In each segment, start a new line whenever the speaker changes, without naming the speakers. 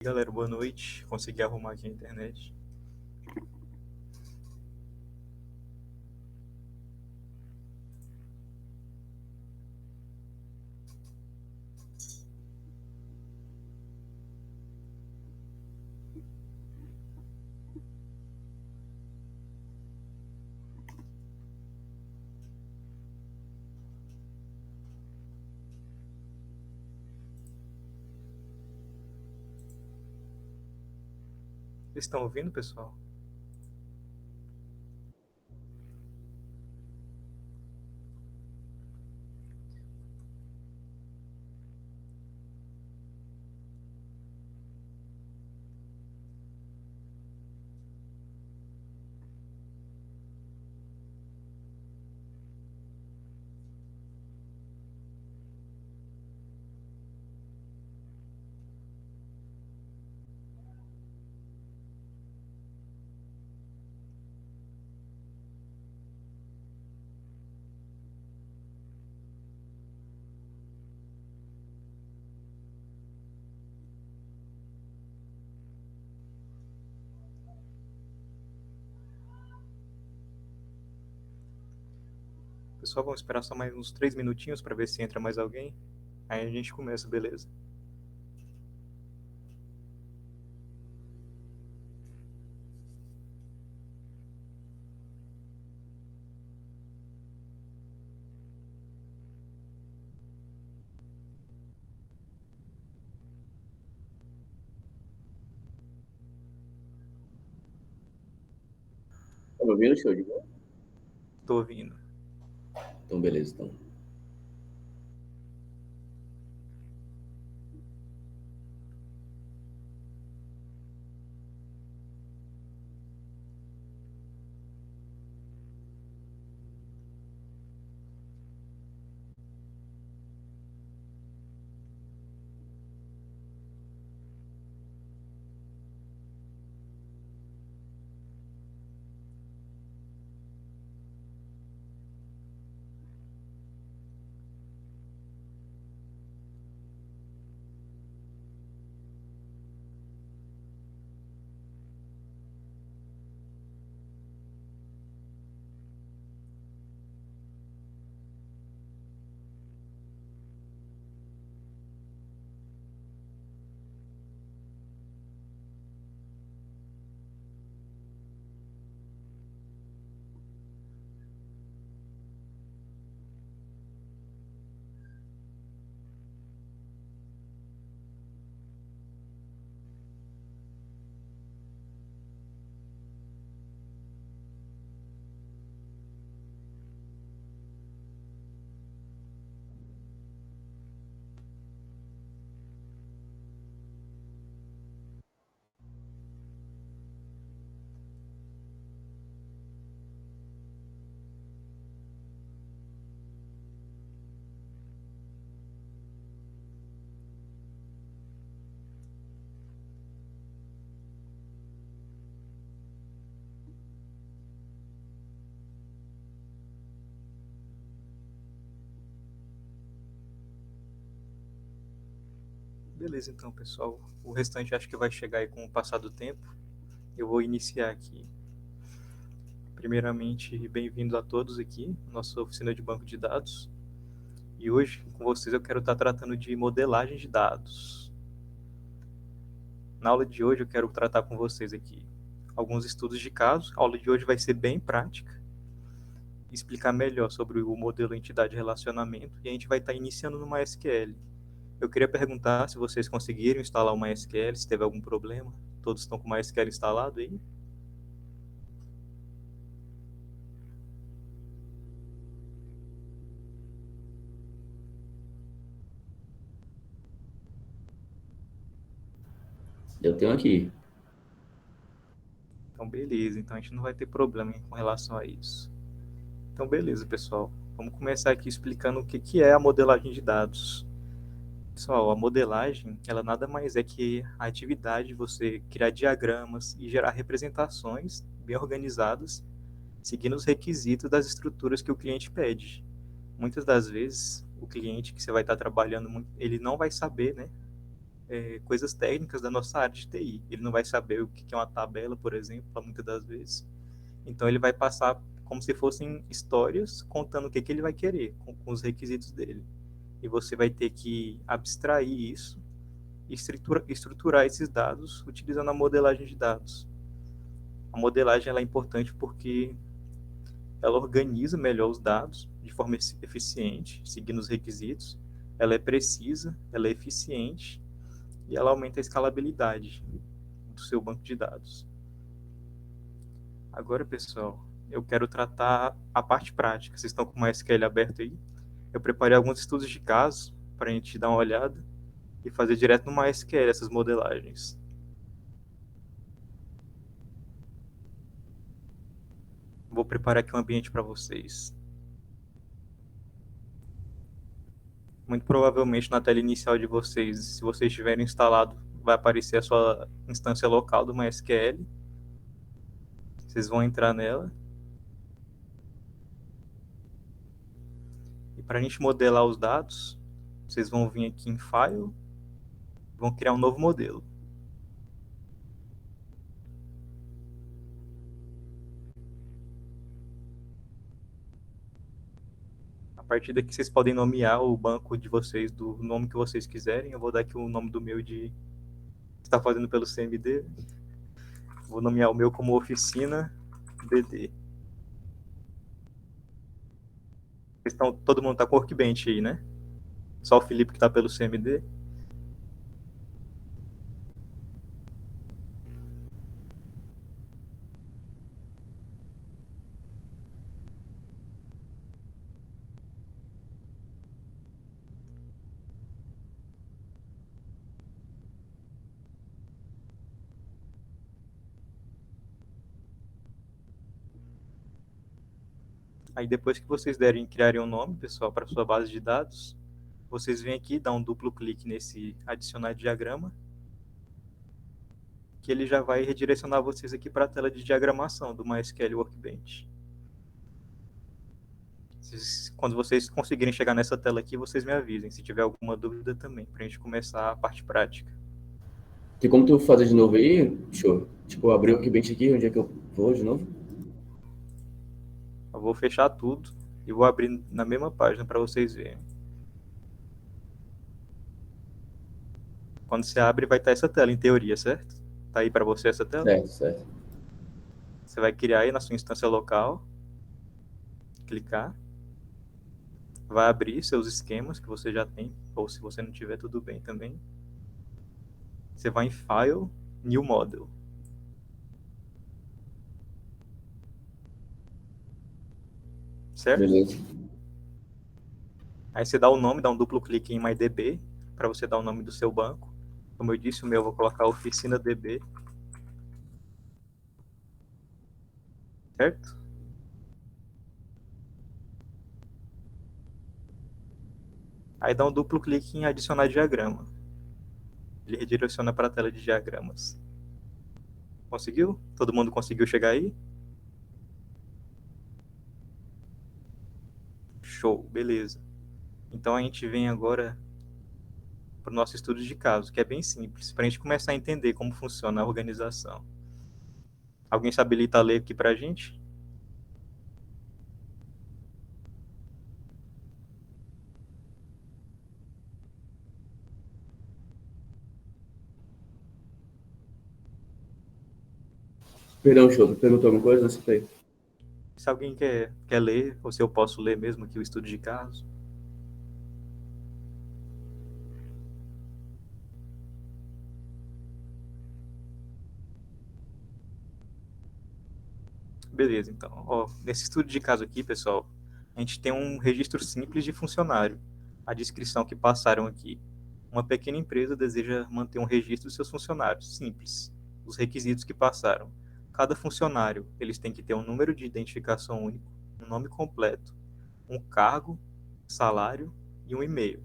Galera, boa noite. Consegui arrumar aqui a internet. Vocês estão ouvindo, pessoal? Pessoal, vamos esperar só mais uns 3 minutinhos para ver se entra mais alguém. Aí a gente começa, beleza?
Tá me ouvindo, show de bola?
Tô ouvindo.
Então, beleza, então.
Beleza, então, pessoal. O restante acho que vai chegar aí com o passar do tempo. Eu vou iniciar aqui. Primeiramente, bem-vindos a todos aqui, nossa oficina de banco de dados. E hoje, com vocês, eu quero estar tratando de modelagem de dados. Na aula de hoje, eu quero tratar com vocês aqui alguns estudos de caso. A aula de hoje vai ser bem prática, explicar melhor sobre o modelo entidade-relacionamento, e a gente vai estar iniciando no MySQL. Eu queria perguntar se vocês conseguiram instalar o MySQL, se teve algum problema. Todos estão com o MySQL instalado aí?
Eu tenho aqui.
Então, beleza. Então, a gente não vai ter problema com relação a isso. Então, beleza, pessoal. Vamos começar aqui explicando o que é a modelagem de dados. Pessoal, a modelagem, ela nada mais é que a atividade de você criar diagramas e gerar representações bem organizadas, seguindo os requisitos das estruturas que o cliente pede. Muitas das vezes, o cliente que você vai estar trabalhando, ele não vai saber, né, coisas técnicas da nossa área de TI. Ele não vai saber o que é uma tabela, por exemplo, muitas das vezes. Então ele vai passar como se fossem histórias contando o que ele vai querer, com os requisitos dele. E você vai ter que abstrair isso e estruturar esses dados utilizando a modelagem de dados. A modelagem ela é importante porque ela organiza melhor os dados de forma eficiente, seguindo os requisitos. Ela é precisa, ela é eficiente e ela aumenta a escalabilidade do seu banco de dados. Agora, pessoal, eu quero tratar a parte prática. Vocês estão com o MySQL aberto aí? Eu preparei alguns estudos de caso para a gente dar uma olhada e fazer direto no MySQL essas modelagens. Vou preparar aqui um ambiente para vocês. Muito provavelmente na tela inicial de vocês, se vocês tiverem instalado, vai aparecer a sua instância local do MySQL. Vocês vão entrar nela. E para a gente modelar os dados, vocês vão vir aqui em File, vão criar um novo modelo. A partir daqui vocês podem nomear o banco de vocês do nome que vocês quiserem. Eu vou dar aqui o nome do meu de está fazendo pelo CMD. Vou nomear o meu como oficina DD. Todo mundo está com o Workbench aí, né? Só o Felipe que está pelo CMD. Aí depois que vocês criarem um nome, pessoal, para sua base de dados, vocês vêm aqui, dá um duplo clique nesse adicionar diagrama, que ele já vai redirecionar vocês aqui para a tela de diagramação do MySQL Workbench. Quando vocês conseguirem chegar nessa tela aqui, vocês me avisem, se tiver alguma dúvida também, para a gente começar a parte prática.
Tem como tu fazer de novo aí? Show. Tipo, abrir o Workbench aqui, onde é que eu vou de novo?
Eu vou fechar tudo e vou abrir na mesma página para vocês verem. Quando você abre, vai estar essa tela, em teoria, certo? Tá aí para você essa tela?
Certo, certo.
Você vai criar aí na sua instância local, clicar, vai abrir seus esquemas que você já tem, ou se você não tiver, tudo bem também. Você vai em File, New Model. Certo?
Beleza.
Aí você dá o nome, dá um duplo clique em MyDB, para você dar o nome do seu banco. Como eu disse, o meu eu vou colocar Oficina DB. Certo? Aí dá um duplo clique em adicionar diagrama. Ele redireciona para a tela de diagramas. Conseguiu? Todo mundo conseguiu chegar aí? Show, beleza. Então a gente vem agora para o nosso estudo de caso, que é bem simples, para a gente começar a entender como funciona a organização. Alguém se habilita a ler aqui para a gente?
Perdão, show. Tu perguntou alguma coisa? Não sei.
Se alguém quer ler, ou se eu posso ler mesmo aqui o estudo de caso. Beleza, então. Ó, nesse estudo de caso aqui, pessoal, a gente tem um registro simples de funcionário. A descrição que passaram aqui. Uma pequena empresa deseja manter um registro de seus funcionários. Simples. Os requisitos que passaram. Cada funcionário, eles têm que ter um número de identificação único, um nome completo, um cargo, salário e um e-mail.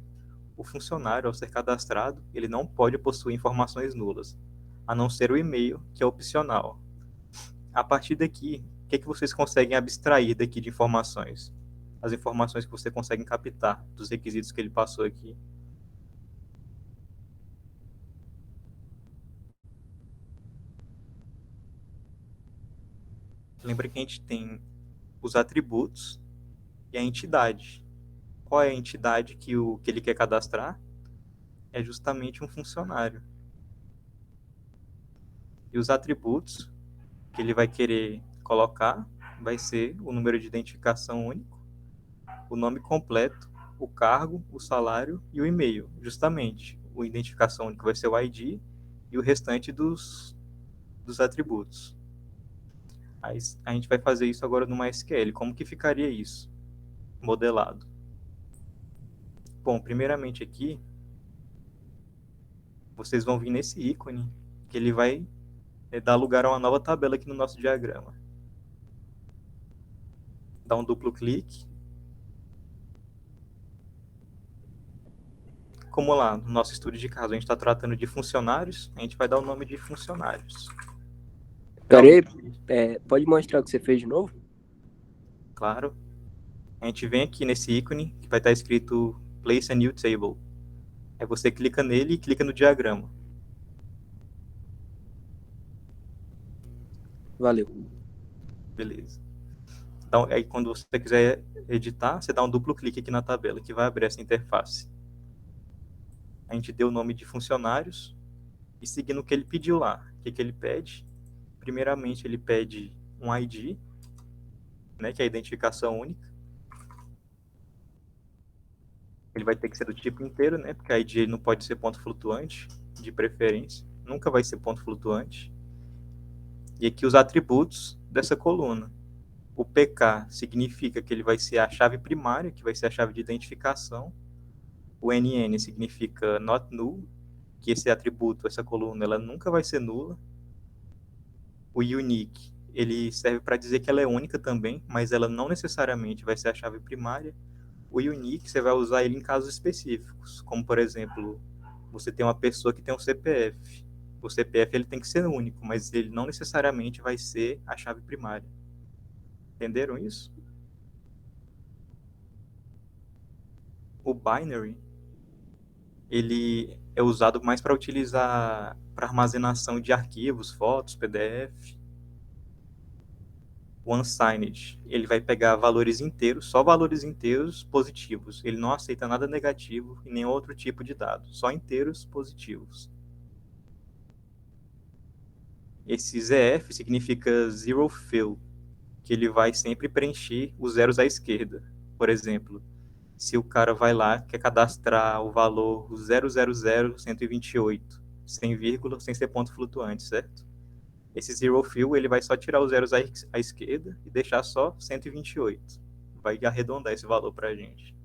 O funcionário, ao ser cadastrado, ele não pode possuir informações nulas, a não ser o e-mail, que é opcional. A partir daqui, o que vocês conseguem abstrair daqui de informações? As informações que você consegue captar dos requisitos que ele passou aqui. Lembra que a gente tem os atributos e a entidade. Qual é a entidade que ele quer cadastrar? É justamente um funcionário. E os atributos que ele vai querer colocar vai ser o número de identificação único, o nome completo, o cargo, o salário e o e-mail. Justamente, o identificação único vai ser o ID e o restante dos atributos. Aí a gente vai fazer isso agora no MySQL. Como que ficaria isso modelado? Bom, primeiramente aqui, vocês vão vir nesse ícone, que ele vai dar lugar a uma nova tabela aqui no nosso diagrama. Dá um duplo clique. Como lá no nosso estudo de caso a gente está tratando de funcionários, a gente vai dar o nome de funcionários.
Peraí, pode mostrar o que você fez de novo?
Claro. A gente vem aqui nesse ícone que vai estar escrito Place a New Table. Aí você clica nele e clica no diagrama.
Valeu.
Beleza. Então, aí quando você quiser editar, você dá um duplo clique aqui na tabela, que vai abrir essa interface. A gente deu o nome de funcionários e seguindo o que ele pediu lá. O que ele pede? Primeiramente, ele pede um ID, né, que é a identificação única. Ele vai ter que ser do tipo inteiro, né, porque a ID não pode ser ponto flutuante, de preferência. Nunca vai ser ponto flutuante. E aqui os atributos dessa coluna. O PK significa que ele vai ser a chave primária, que vai ser a chave de identificação. O NN significa not null, que esse atributo, essa coluna, ela nunca vai ser nula. O unique, ele serve para dizer que ela é única também, mas ela não necessariamente vai ser a chave primária. O unique, você vai usar ele em casos específicos, como, por exemplo, você tem uma pessoa que tem um CPF. O CPF ele tem que ser único, mas ele não necessariamente vai ser a chave primária. Entenderam isso? O binary, ele é usado mais para utilizar para armazenação de arquivos, fotos, PDF. O unsigned, ele vai pegar valores inteiros, só valores inteiros positivos. Ele não aceita nada negativo e nenhum outro tipo de dado, só inteiros positivos. Esse ZF significa zero fill, que ele vai sempre preencher os zeros à esquerda. Por exemplo, se o cara vai lá, quer cadastrar o valor 000128, sem vírgula, sem ser ponto flutuante, certo? Esse zero fill, ele vai só tirar os zeros à esquerda e deixar só 128. Vai arredondar esse valor para a gente.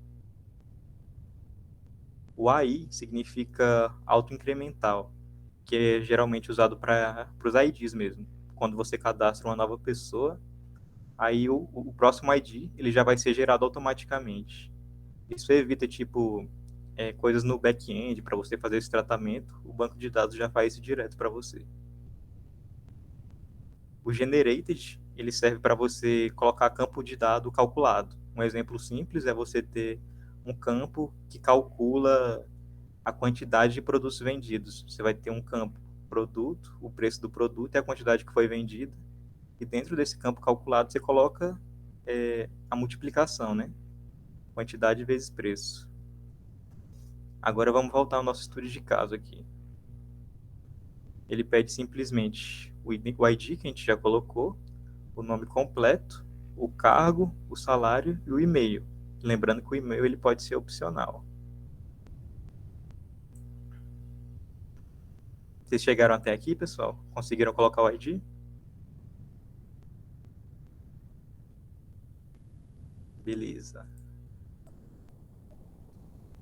O AI significa autoincremental, que é geralmente usado para os IDs mesmo. Quando você cadastra uma nova pessoa, aí o próximo ID ele já vai ser gerado automaticamente. Isso evita, tipo, coisas no back-end para você fazer esse tratamento. O banco de dados já faz isso direto para você. O generated, ele serve para você colocar campo de dado calculado. Um exemplo simples é você ter um campo que calcula a quantidade de produtos vendidos. Você vai ter um campo produto, o preço do produto e a quantidade que foi vendida. E dentro desse campo calculado você coloca a multiplicação, né? Quantidade vezes preço. Agora vamos voltar ao nosso estudo de caso aqui. Ele pede simplesmente o ID que a gente já colocou, o nome completo, o cargo, o salário e o e-mail. Lembrando que o e-mail ele pode ser opcional. Vocês chegaram até aqui, pessoal? Conseguiram colocar o ID? Beleza.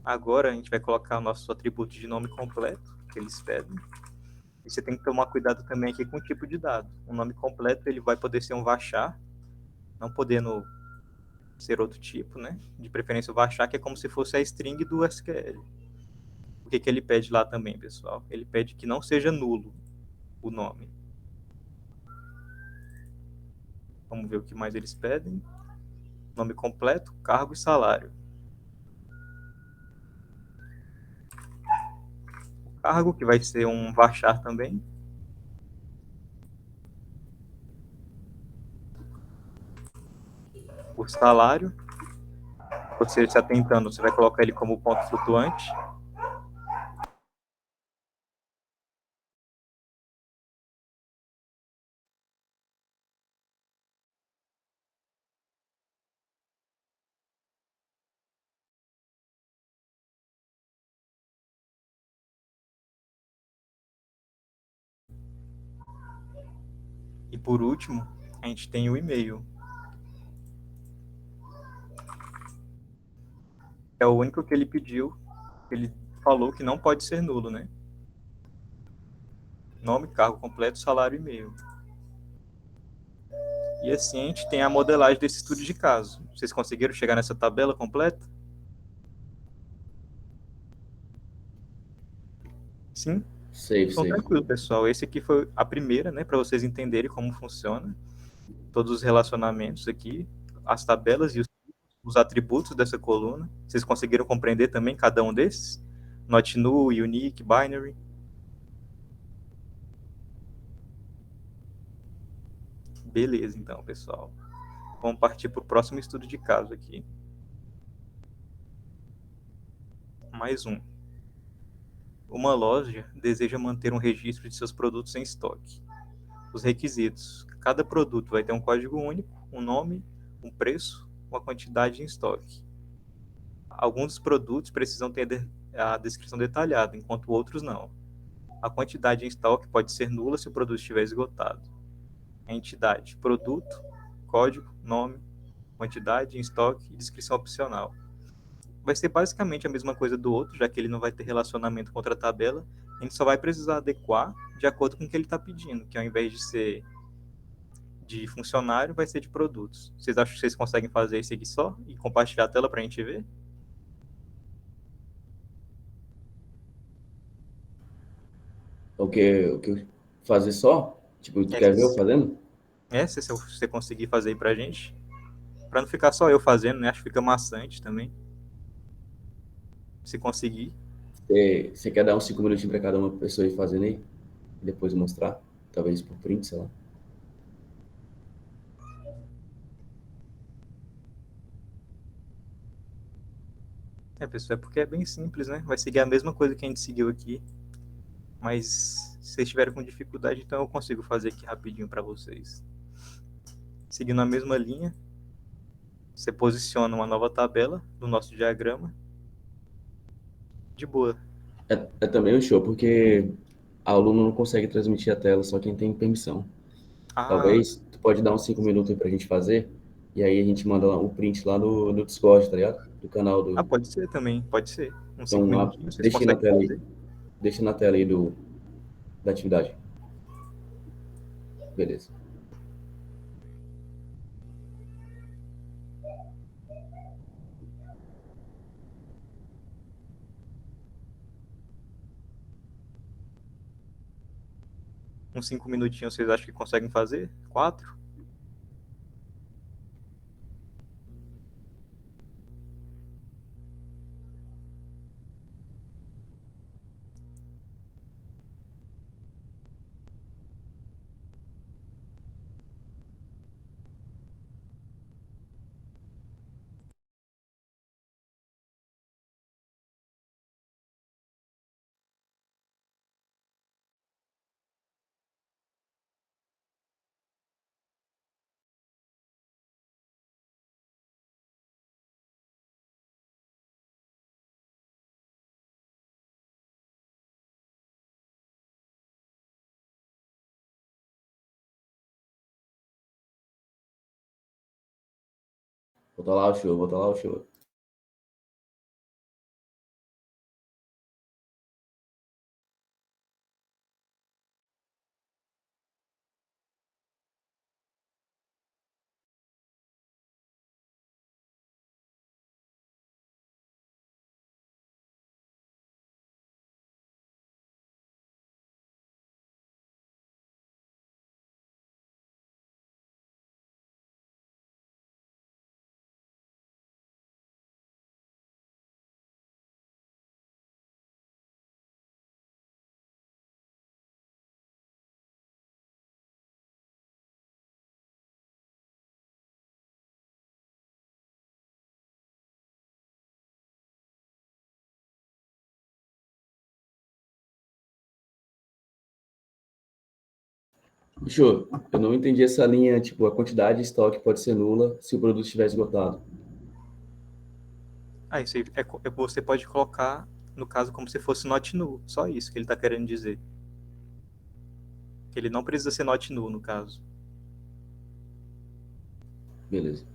Agora a gente vai colocar o nosso atributo de nome completo, que eles pedem. E você tem que tomar cuidado também aqui com o tipo de dado. O nome completo ele vai poder ser um varchar, não podendo ser outro tipo, né? De preferência o varchar, que é como se fosse a string do SQL. O que ele pede lá também, pessoal? Ele pede que não seja nulo o nome. Vamos ver o que mais eles pedem. Nome completo, cargo e salário. O cargo, que vai ser um varchar também. por salário. Você se atentando, você vai colocar ele como ponto flutuante. E por último, a gente tem o e-mail. É o único que ele pediu, ele falou que não pode ser nulo, né? Nome, cargo completo, salário e e-mail. E assim a gente tem a modelagem desse estudo de caso. Vocês conseguiram chegar nessa tabela completa? Sim?
Safe,
Então,
safe.
tranquilo, pessoal. Esse aqui foi a primeira, né, para vocês entenderem como funciona todos os relacionamentos aqui, as tabelas e os atributos dessa coluna. Vocês conseguiram compreender também cada um desses? Not null, unique, binary. Beleza, então, pessoal. Vamos partir para o próximo estudo de caso aqui. Mais um. Uma loja deseja manter um registro de seus produtos em estoque. Os requisitos. Cada produto vai ter um código único, um nome, um preço, uma quantidade em estoque. Alguns dos produtos precisam ter a descrição detalhada, enquanto outros não. A quantidade em estoque pode ser nula se o produto estiver esgotado. A entidade, produto, código, nome, quantidade em estoque e descrição opcional. Vai ser basicamente a mesma coisa do outro, já que ele não vai ter relacionamento com outra tabela. A gente só vai precisar adequar de acordo com o que ele está pedindo, que ao invés de ser de funcionário, vai ser de produtos. Vocês acham que vocês conseguem fazer isso aqui só e compartilhar a tela para a gente ver?
O que fazer só? Tipo, tu
É,
quer ver eu fazendo?
se você conseguir fazer aí para a gente. Para não ficar só eu fazendo, né? Acho que fica maçante também. Se conseguir.
Você quer dar uns 5 minutinhos pra cada uma pessoa ir fazendo aí? E depois mostrar? Talvez por print, sei lá.
Pessoal, é porque é bem simples, né? Vai seguir a mesma coisa que a gente seguiu aqui. Mas se vocês estiverem com dificuldade, então eu consigo fazer aqui rapidinho para vocês. Seguindo a mesma linha, você posiciona uma nova tabela do nosso diagrama. De boa.
É também um show, porque a aluno não consegue transmitir a tela, só quem tem permissão.
Ah,
Talvez tu pode dar uns 5 minutos aí pra gente fazer, e aí a gente manda o print lá no Discord, tá ligado? Do canal do.
pode ser também, pode ser. Uns 5
Então,
minutinhos, vocês
deixa aí na
conseguem
tela aí.
fazer?
Deixa na tela aí da atividade. Beleza.
Uns 5 minutinhos vocês acham que conseguem fazer? 4?
Bota lá o show, bota lá o show. Show. Eu não entendi essa linha, tipo, a quantidade de estoque pode ser nula se o produto estiver esgotado.
Ah, isso aí você pode colocar, no caso, como se fosse not null. Só isso que ele está querendo dizer. Que ele não precisa ser not null, no caso.
Beleza.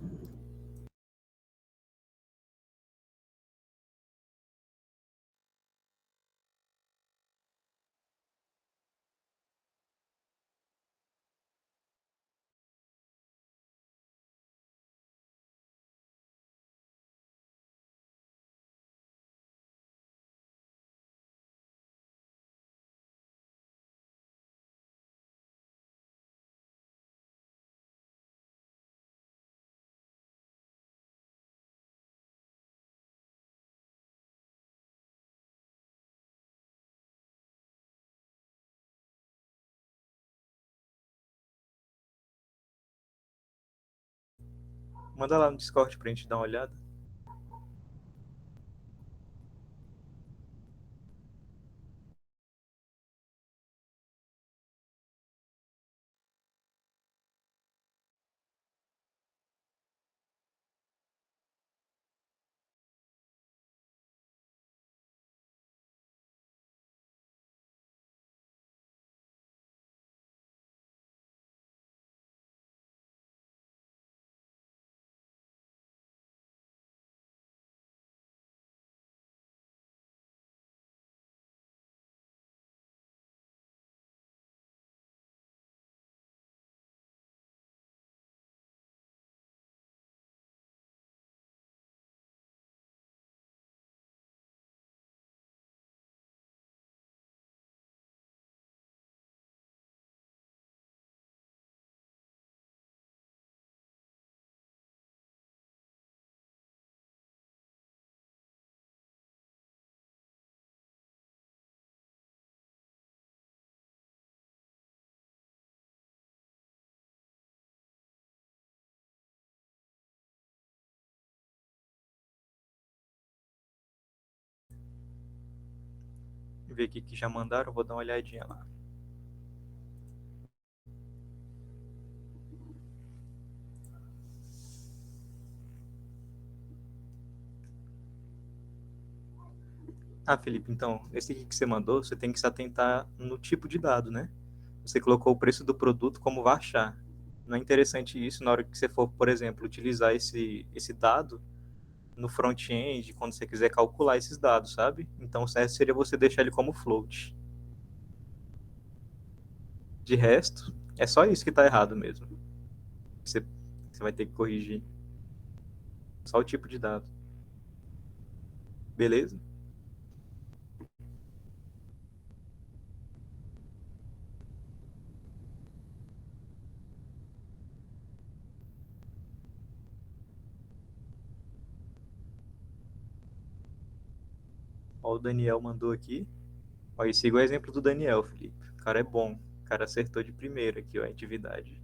Manda lá no Discord pra gente dar uma olhada. Ver aqui que já mandaram, vou dar uma olhadinha lá. Ah, Felipe, então, esse aqui que você mandou, você tem que se atentar no tipo de dado, né? Você colocou o preço do produto como varchar. Não é interessante isso na hora que você for, por exemplo, utilizar esse dado no front-end, quando você quiser calcular esses dados, sabe? Então, o certo seria você deixar ele como float. De resto, é só isso que está errado mesmo. Você, você vai ter que corrigir. Só o tipo de dado. Beleza? Ó, o Daniel mandou aqui. Ó, e siga o exemplo do Daniel, Felipe. O cara é bom. O cara acertou de primeira aqui, ó, a atividade.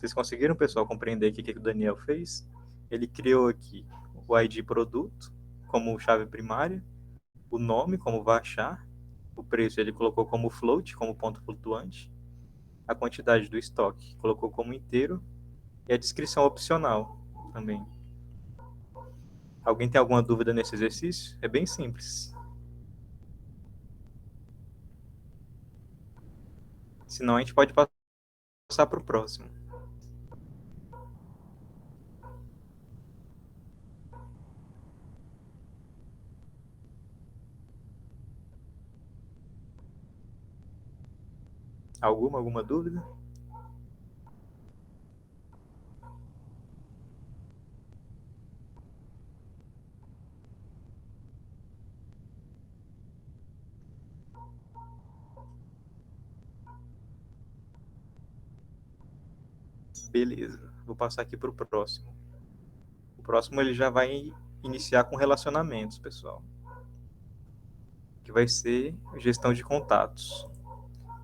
Vocês conseguiram, pessoal, compreender aqui o que o Daniel fez? Ele criou aqui o ID produto como chave primária, o nome como varchar, o preço ele colocou como float, como ponto flutuante, a quantidade do estoque colocou como inteiro e a descrição opcional também. Alguém tem alguma dúvida nesse exercício? É bem simples. Senão a gente pode passar para o próximo. Alguma dúvida? Beleza. Vou passar aqui para o próximo. próximo ele já vai iniciar com relacionamentos, pessoal, que vai ser gestão de contatos.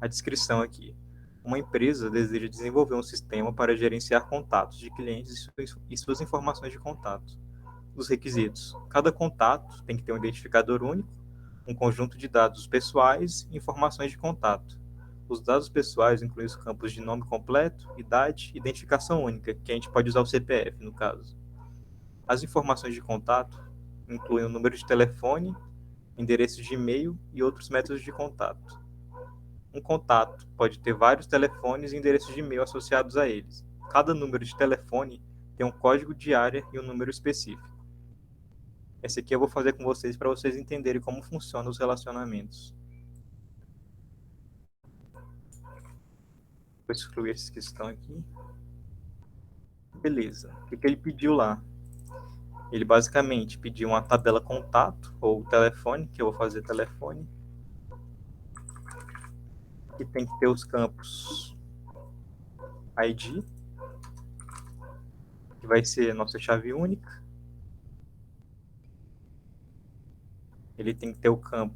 A descrição aqui. Uma empresa deseja desenvolver um sistema para gerenciar contatos de clientes e suas informações de contato. Os requisitos. Cada contato tem que ter um identificador único, um conjunto de dados pessoais e informações de contato. Os dados pessoais incluem os campos de nome completo, idade, identificação única, que a gente pode usar o CPF, no caso. As informações de contato incluem o número de telefone, endereço de e-mail e outros métodos de contato. Um contato pode ter vários telefones e endereços de e-mail associados a eles. Cada número de telefone tem um código de área e um número específico. Esse aqui eu vou fazer com vocês para vocês entenderem como funcionam os relacionamentos. Vou excluir esses que estão aqui. Beleza. O que ele pediu lá? Ele basicamente pediu uma tabela contato, ou telefone, que eu vou fazer telefone. Que tem que ter os campos ID, que vai ser a nossa chave única. Ele tem que ter o campo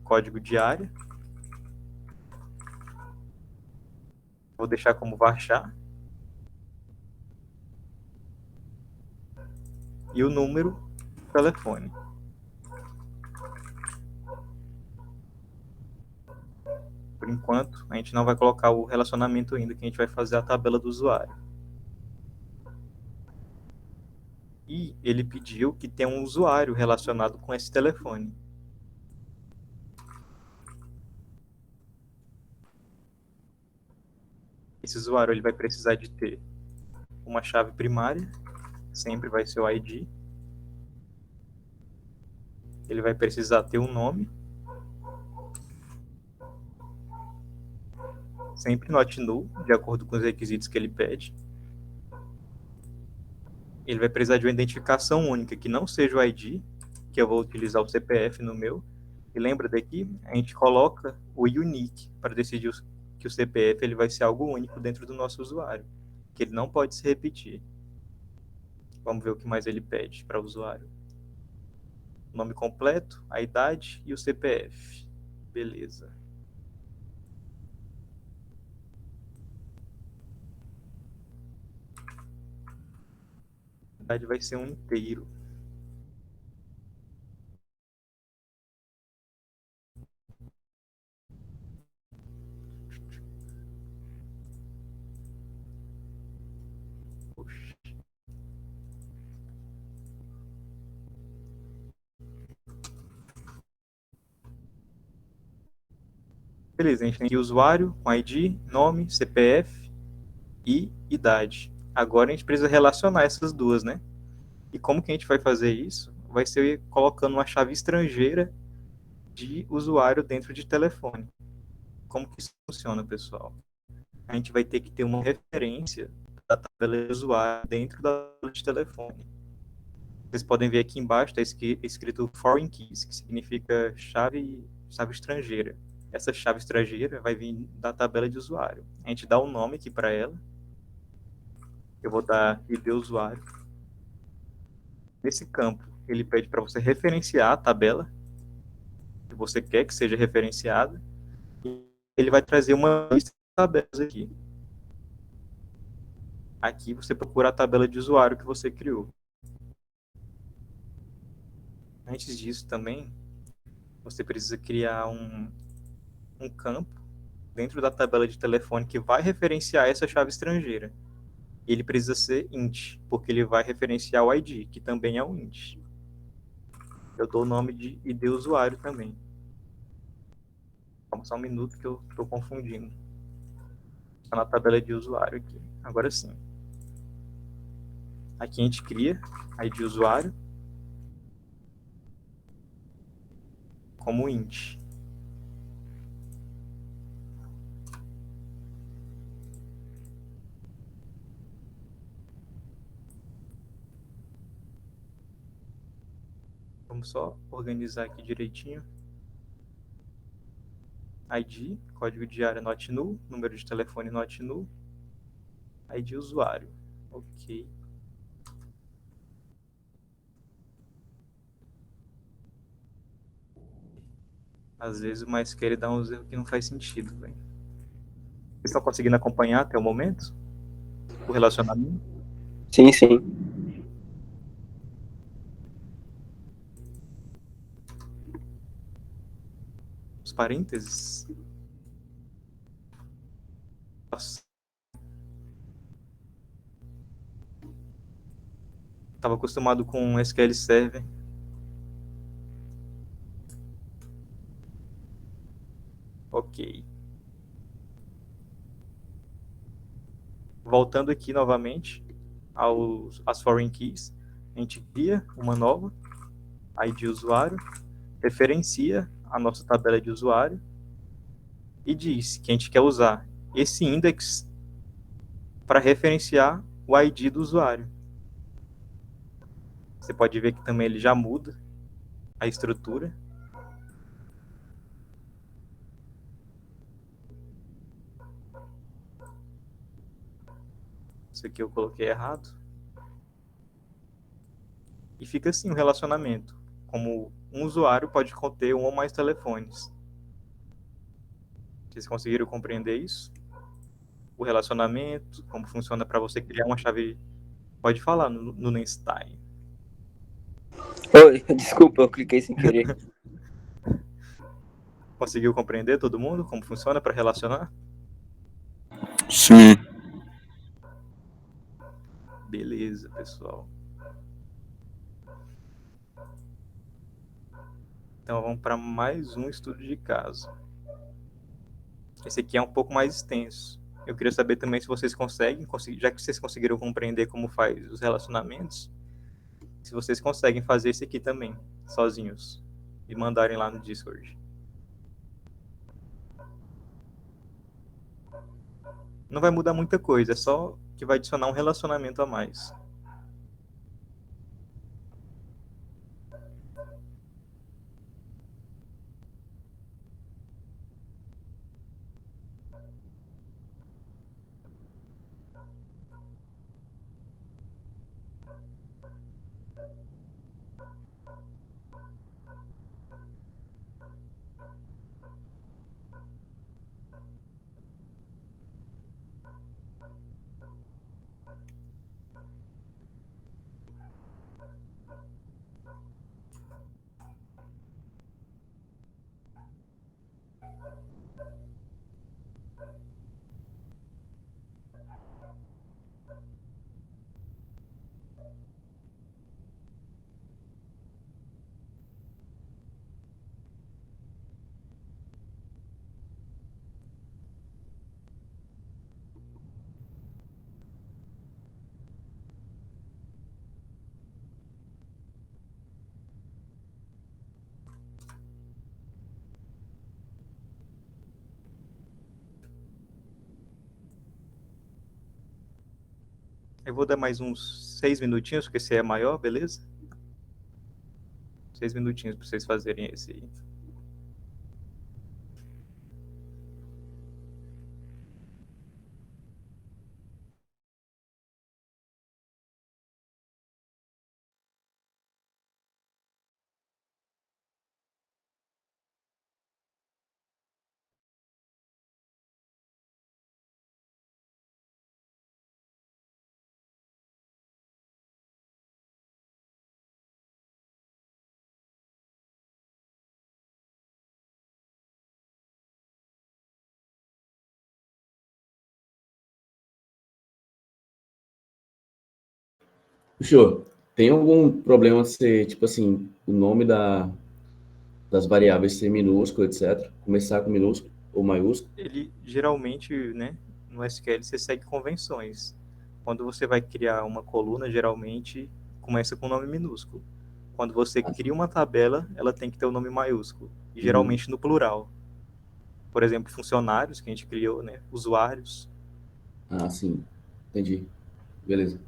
código de área. Vou deixar como varchar. E o número do telefone. Por enquanto, a gente não vai colocar o relacionamento ainda, que a gente vai fazer a tabela do usuário. E ele pediu que tenha um usuário relacionado com esse telefone. Esse usuário ele vai precisar de ter uma chave primária, sempre vai ser o ID. Ele vai precisar ter um nome, sempre not null, de acordo com os requisitos que ele pede. Ele vai precisar de uma identificação única que não seja o ID, que eu vou utilizar o CPF no meu. E lembra daqui, a gente coloca o unique para decidir que o CPF ele vai ser algo único dentro do nosso usuário, que ele não pode se repetir. Vamos ver o que mais ele pede para o usuário. O nome completo, a idade e o CPF. Beleza. A idade vai ser um inteiro. Poxa. Beleza, a gente tem aqui usuário, com ID, nome, CPF e idade. Agora a gente precisa relacionar essas duas, né? E como que a gente vai fazer isso? Vai ser colocando uma chave estrangeira de usuário dentro de telefone. Como que isso funciona, pessoal? A gente vai ter que ter uma referência da tabela de usuário dentro da tabela de telefone. Vocês podem ver aqui embaixo, está escrito foreign keys, que significa chave estrangeira. Essa chave estrangeira vai vir da tabela de usuário. A gente dá um nome aqui para ela. Eu vou dar ID usuário. Nesse campo, ele pede para você referenciar a tabela que você quer que seja referenciada. E ele vai trazer uma lista de tabelas aqui. Aqui você procura a tabela de usuário que você criou. Antes disso também, você precisa criar um campo dentro da tabela de telefone que vai referenciar essa chave estrangeira. E ele precisa ser int, porque ele vai referenciar o ID, que também é um int. Eu dou o nome de ID usuário também. Vamos só um minuto que eu estou confundindo. Está na tabela de usuário aqui. Agora sim. Aqui a gente cria ID usuário como int. Vamos só organizar aqui direitinho. ID, código de área not null, número de telefone not null, ID usuário. Ok. Às vezes o MySQL dá uns erros que não faz sentido, velho. Vocês estão conseguindo acompanhar até o momento o relacionamento?
Sim, sim.
Os parênteses? Nossa, estava acostumado com SQL Server. Ok. Voltando aqui novamente às foreign keys, a gente cria uma nova ID usuário, referencia a nossa tabela de usuário e diz que a gente quer usar esse index para referenciar o ID do usuário. Você pode ver que também ele já muda a estrutura. Isso aqui eu coloquei errado. E fica assim o relacionamento. Como um usuário pode conter um ou mais telefones. Vocês conseguiram compreender isso? O relacionamento, como funciona para você criar uma chave. Pode falar no Nenstein.
Oi, desculpa, eu cliquei sem querer.
Conseguiu compreender todo mundo como funciona para relacionar?
Sim.
Beleza, pessoal. Então vamos para mais um estudo de caso. Esse aqui é um pouco mais extenso. Eu queria saber também se vocês conseguem, já que vocês conseguiram compreender como faz os relacionamentos, se vocês conseguem fazer esse aqui também, sozinhos, e mandarem lá no Discord. Não vai mudar muita coisa, é só que vai adicionar um relacionamento a mais. Eu vou dar mais uns 6 minutinhos, porque esse é maior, beleza? 6 minutinhos para vocês fazerem esse aí.
Puxou. Tem algum problema de ser, tipo assim, o nome das variáveis ser minúsculo, etc. Começar com minúsculo ou maiúsculo?
Ele geralmente, né, no SQL você segue convenções. Quando você vai criar uma coluna, geralmente começa com um nome minúsculo. Quando você cria uma tabela, ela tem que ter o nome maiúsculo, e geralmente no plural. Por exemplo, funcionários que a gente criou, né, usuários.
Ah, sim. Entendi. Beleza.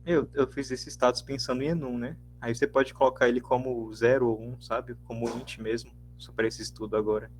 Eu fiz esse status pensando em enum, né? Aí você pode colocar ele como 0 ou 1, sabe? Como int mesmo, só para esse estudo agora.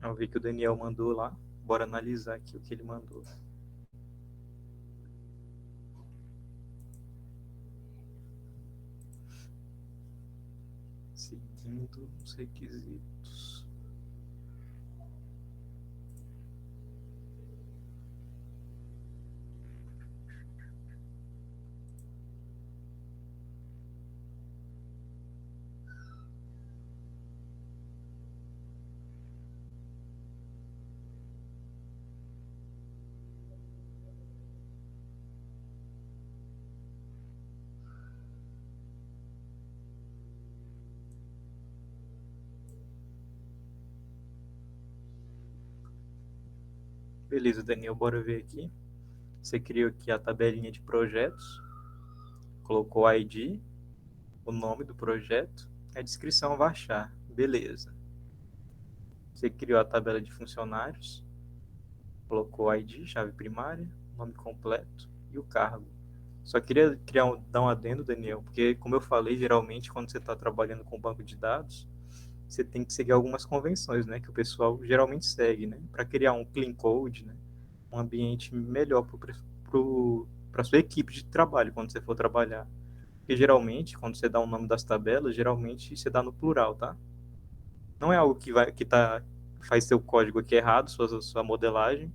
Eu vi que o Daniel mandou lá. Bora analisar aqui o que ele mandou. Seguindo os requisitos. Beleza, Daniel, bora ver aqui. Você criou aqui a tabelinha de projetos, colocou o ID, o nome do projeto, a descrição vai achar. Beleza. Você criou a tabela de funcionários, colocou o ID, chave primária, nome completo e o cargo. Só queria dar um adendo, Daniel, porque, como eu falei, geralmente, quando você está trabalhando com banco de dados, você tem que seguir algumas convenções, né, que o pessoal geralmente segue, né, para criar um clean code, né, um ambiente melhor para a sua equipe de trabalho, quando você for trabalhar. Porque, geralmente, quando você dá o nome das tabelas, geralmente você dá no plural, tá? Não é algo faz seu código aqui errado, sua modelagem,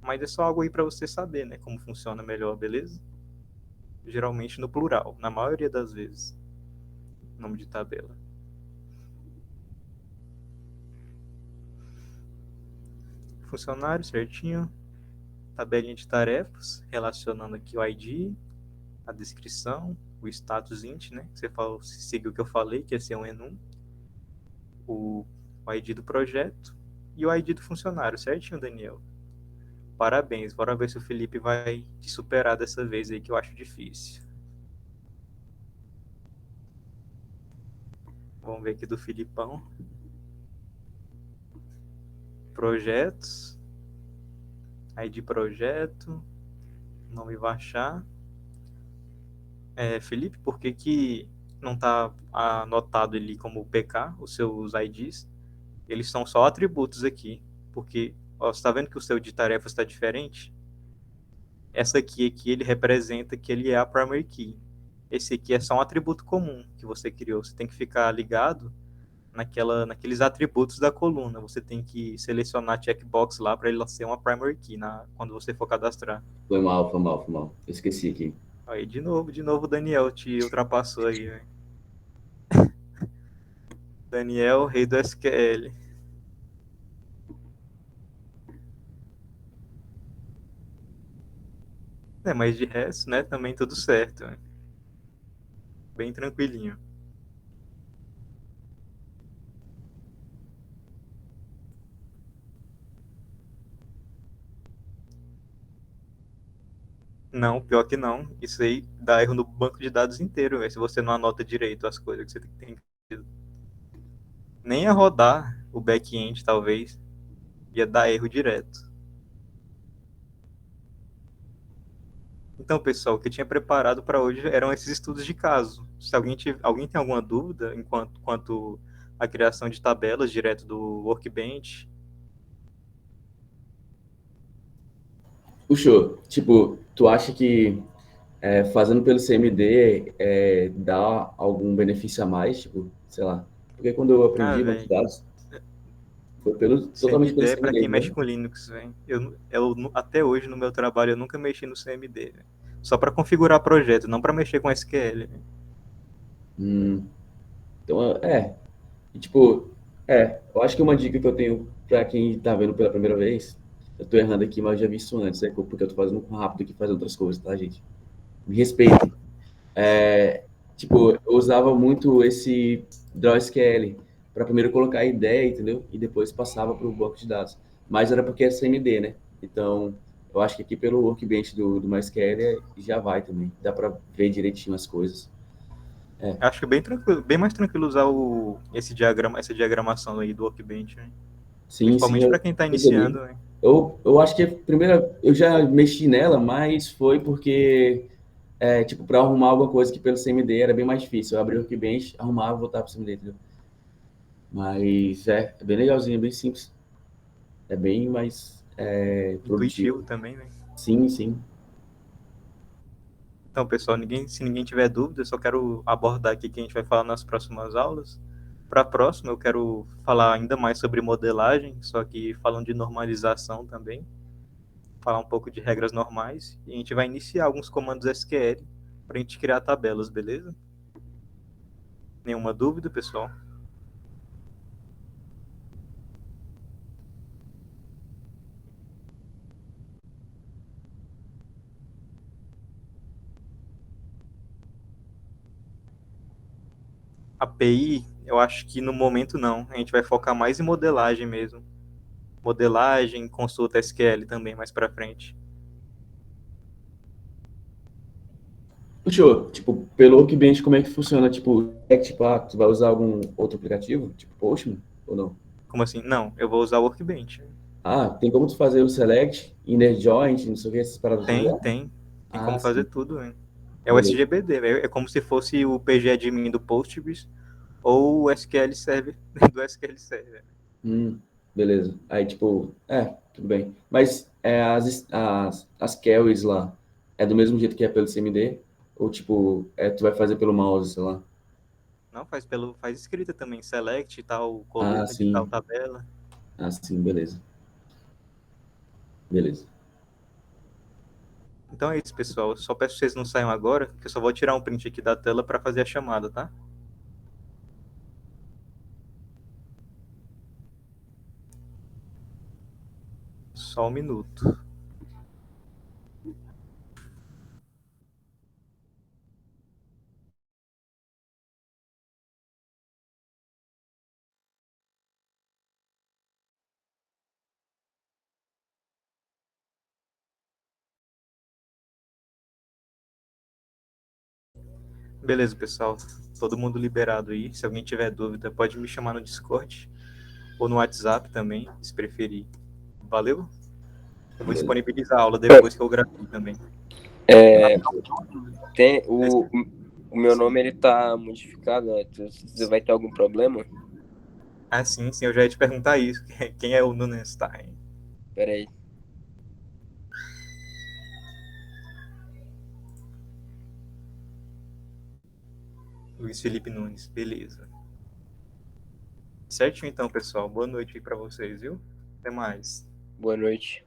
mas é só algo aí para você saber, né, como funciona melhor, beleza? Geralmente no plural, na maioria das vezes, nome de tabela. funcionário, certinho. Tabelinha de tarefas, relacionando aqui o ID, a descrição, o status int, né? Você seguiu o que eu falei, que ia ser um enum, o ID do projeto e o ID do funcionário, certinho, Daniel? Parabéns, bora ver se o Felipe vai te superar dessa vez aí, que eu acho difícil. Vamos ver aqui do Filipão. Projetos, ID projeto, nome vai achar. Felipe, por que que não está anotado ali como PK, os seus IDs? Eles são só atributos aqui, porque ó, você está vendo que o seu de tarefas está diferente? Essa aqui ele representa que ele é a primary key. Esse aqui é só um atributo comum que você criou. Você tem que ficar ligado naqueles atributos da coluna. Você tem que selecionar checkbox lá para ele ser uma primary key quando você for cadastrar.
Foi mal, foi mal, foi mal. Eu esqueci aqui.
Aí, de novo, o Daniel te ultrapassou aí, velho. Daniel, rei do SQL. Mas de resto, né, também tudo certo, né? Bem tranquilinho. Não, pior que não. Isso aí dá erro no banco de dados inteiro, véio, se você não anota direito as coisas que você tem que... Nem a rodar o back-end, talvez, ia dar erro direto. Então, pessoal, o que eu tinha preparado para hoje eram esses estudos de caso. Se alguém tem alguma dúvida quanto à criação de tabelas direto do Workbench.
Puxou. Tipo, tu acha que fazendo pelo CMD dá algum benefício a mais? Tipo, sei lá. Porque quando eu
Ah,
aprendi banco de
velho,
dados, foi totalmente pelo
CMD é para
CMD,
quem mexe
entendeu?
com Linux, velho. Até hoje no meu trabalho eu nunca mexi no CMD, véio. Só para configurar projeto, não para mexer com SQL. Véio.
Então, e, tipo, eu acho que uma dica que eu tenho pra quem tá vendo pela primeira vez, eu tô errando aqui, mas eu já vi isso antes, porque eu tô fazendo com rápido aqui, fazendo outras coisas, tá, gente? Me respeitem. Tipo, eu usava muito esse DrawSQL para primeiro colocar a ideia, entendeu? E depois passava para o banco de dados. Mas era porque é CMD, né? Então, eu acho que aqui pelo Workbench do MySQL já vai também. Dá para ver direitinho as coisas.
Acho que bem tranquilo, bem mais tranquilo usar essa diagramação aí do Workbench, né?
Sim, sim,
Principalmente
eu
para quem está
percebi.
iniciando, né?
Eu acho que a primeira, eu já mexi nela, mas foi porque, tipo, para arrumar alguma coisa que pelo CMD era bem mais difícil. Eu abri o Workbench, arrumava e voltava para o CMD, entendeu? Mas é bem legalzinho, é bem simples. É bem mais
Intuitivo
produtivo.
também, né?
Sim, sim.
Então, pessoal, se ninguém tiver dúvida, eu só quero abordar aqui o que a gente vai falar nas próximas aulas. Para a próxima, eu quero falar ainda mais sobre modelagem, só que falando de normalização também, falar um pouco de regras normais, e a gente vai iniciar alguns comandos SQL para a gente criar tabelas, beleza? Nenhuma dúvida, pessoal? API, eu acho que no momento não. A gente vai focar mais em modelagem mesmo. Modelagem, consulta SQL também mais para frente.
Puxou, tipo, pelo Workbench, como é que funciona? Tipo, tu vai usar algum outro aplicativo? Tipo, Postman? Ou não?
Como assim? Não, eu vou usar o Workbench.
Ah, tem como tu fazer o select, inner joint, não sei o que, essas paradas tudo
Tem,
lá?
tem. Tem
Ah,
como fazer
sim.
tudo, né? É o
Beleza.
SGBD, é como se fosse o PGAdmin do Postgres ou o SQL Server do SQL Server.
Hum, beleza. Aí, tipo, tudo bem. Mas as queries lá, é do mesmo jeito que é pelo CMD? Ou, tipo, tu vai fazer pelo mouse, sei lá?
Não, faz escrita também, select tal
Ah,
coluna de tal
sim.
tabela.
Ah, sim, beleza. Beleza.
Então é isso, pessoal. Eu só peço que vocês não saiam agora, que eu só vou tirar um print aqui da tela para fazer a chamada, tá? Só um minuto. Beleza, pessoal. Todo mundo liberado aí. Se alguém tiver dúvida, pode me chamar no Discord ou no WhatsApp também, se preferir. Valeu? Eu vou disponibilizar a aula depois que eu gravei também.
O meu nome ele tá modificado, né? Você vai ter algum problema?
Ah, sim, eu já ia te perguntar isso. Quem é o Nunenstein?
Pera aí.
Luiz Felipe Nunes, beleza. Certinho então, pessoal. Boa noite aí pra vocês, viu? Até mais.
Boa noite.